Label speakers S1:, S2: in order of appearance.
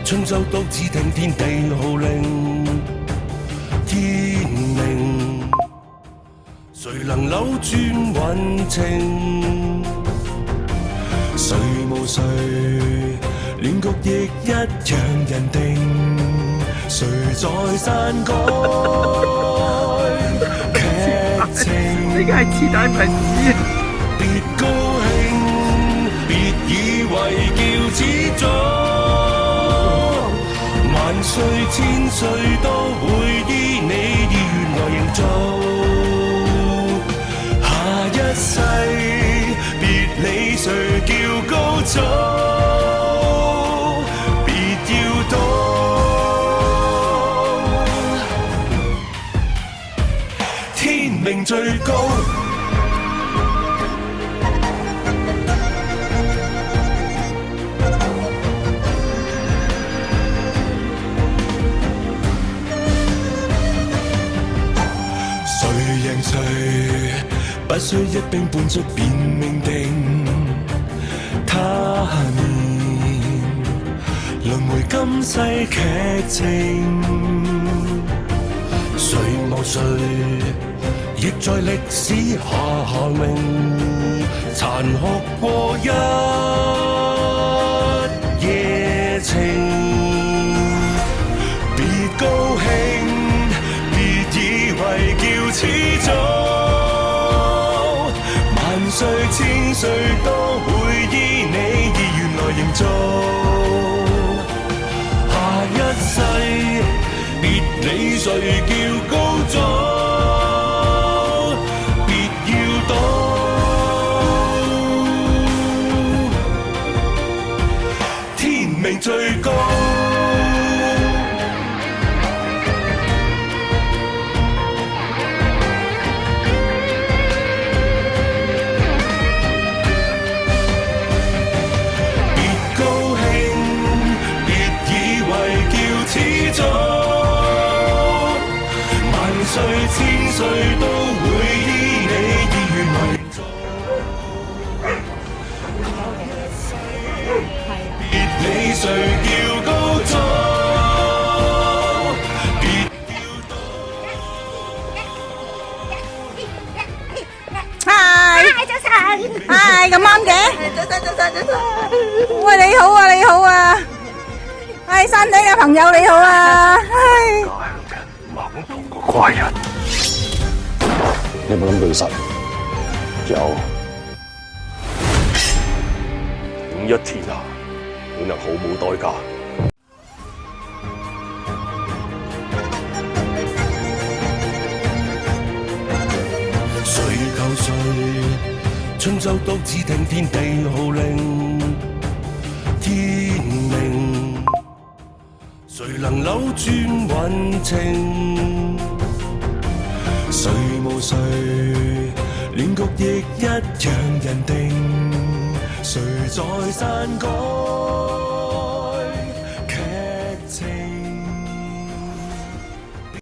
S1: 春秋都只聽天地號令，天命，誰能扭轉運程？誰無誰，亂局亦一樣人定。誰在篡改劇情？
S2: 呢個係黐帶粉絲。
S1: 別高興，別以為叫始祖，萬歲千歲都會依你意願來營造。下一世別理誰叫高祖，別要躲，天命最高。誰不需一兵半卒便命定，他年輪迴今世劇情，誰無誰亦在歷史下名，殘酷過一夜情，別高興，別以為叫始祖，萬歲千歲都會依你意願來營造。下一世別理誰叫高祖，別要躲，天命最高。萬歲千歲都會依你意願來營造。別理誰叫高祖，別要躲。
S3: Hi，早晨。Hi，咁啱嘅。
S4: 早晨。
S3: 喂，你好啊，你好啊。係山頂嘅朋友你好啊。係。
S5: 怪人，你有冇諗到實？有。五一天下，你能毫無代價。
S1: 誰救誰？春秋都只聽天地號令，天命，誰能扭轉運程？誰無誰，亂局亦一樣人定。誰在篡改？